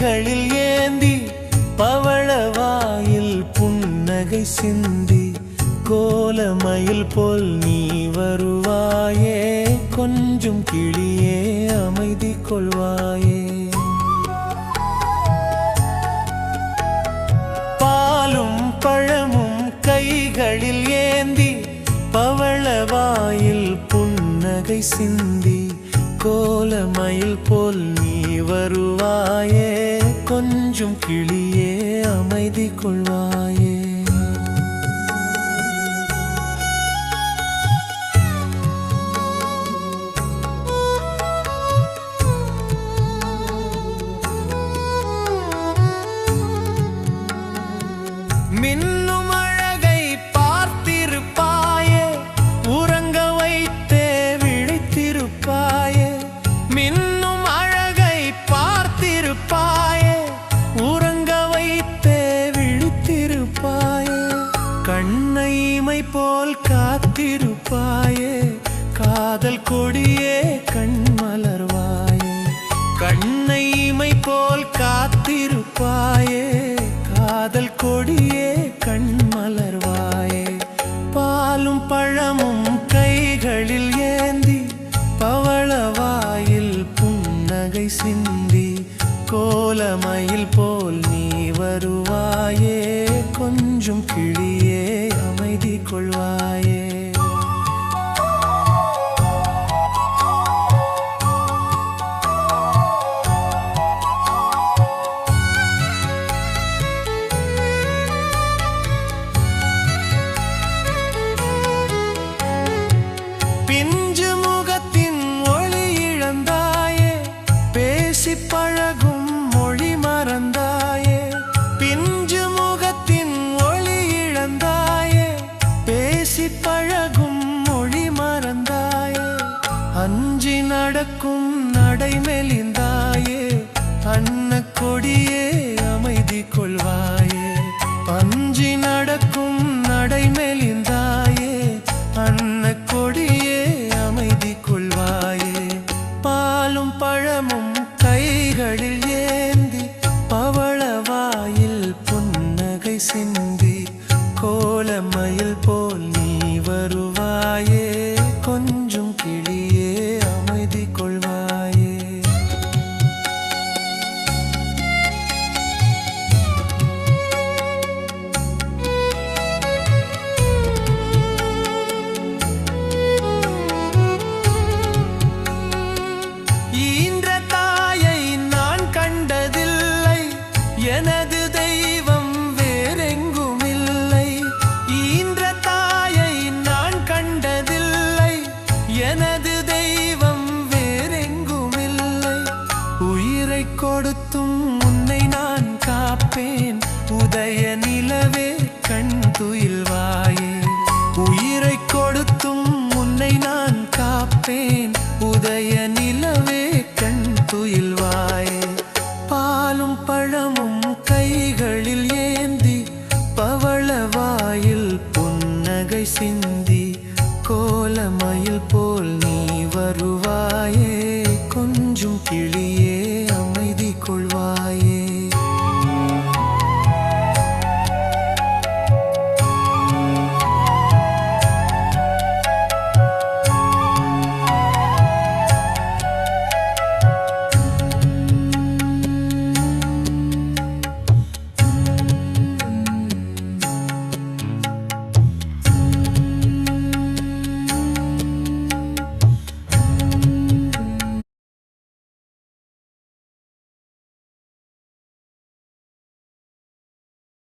கைகளில் ஏந்தி பவளவாயில் புன்னகை சிந்தி கோலமயில் போல் நீ வருவாயே கொஞ்சம் கிளியே அமைதி கொள்வாயே பாலும் பழமும் கைகளில் ஏந்தி பவளவாயில் புன்னகை சிந்தி கோலமயில் போல் நீ வருவாயே கொஞ்சம் கிளியே அமைதி கொள்வாயே மின்னும் அழகை பார்த்திருப்பாயே உறங்க வைத்தே விழித்திருப்பாயே மின்னும் அழகை பார்த்திருப்பாயே உறங்க வைத்தே விழித்திருப்பாயே கண்ணை இமை போல் காத்திருப்பாயே காதல் கொடியே கண் மலர்வாயே கண்ணை இமை போல் காத்திருப்பாயே காதல் கொடியே கண் மலர்வாயே பாலும் பழமும் கைகளில் ஏந்தி பவளவாயில் புன்னகை சிந்தி கோலமயில் போல் நீ வருவாயே கொஞ்சம் கிளியே அமைதி கொள்வாயே பிஞ்சு முகத்தின் ஒளி இழந்தாயே பேசி பழகும் மொழி மறந்தாயே பிஞ்சு முகத்தின் ஒளி இழந்தாயே பேசி பழகும் மொழி மறந்தாயே அஞ்சி நடக்கும் நடை மெலிந்தாயே அன்ன கொடியே அமைதி கொள்வாயே அஞ்சி நடக்கும் நடை மெலிந்தாயே அன்ன கொடியே அமைதி கொள்வாயே பாலும் பழமும் கைகளில் ஏந்தி பவளவாயில் புன்னகை சிந்தி கோலமயில் போல் நீ வருவாயே கொஞ்சம் கிளியே அமைதி கொள்வாயே ஈன்ற தாயை நான் கண்டதில்லை எனது தெய்வம் வேறெங்கும் இல்லை ஈன்ற தாயை நான் கண்டதில்லை எனது தெய்வம் வேறெங்கும் இல்லை உயிரை கொடுத்தும் உன்னை நான் காப்பேன் உதய நிலவே கண் துயில்வாயே உயிரை கொடுத்தும் உன்னை நான் காப்பேன் உதய நிலவே கண் துயில்வாயே பாலும் பழமும் கைகளில் ஏந்தி பவளவாயில் புன்னகை சிந்தி கோலமயில் போல் நீ வருவாயே கொஞ்சம் கிளியே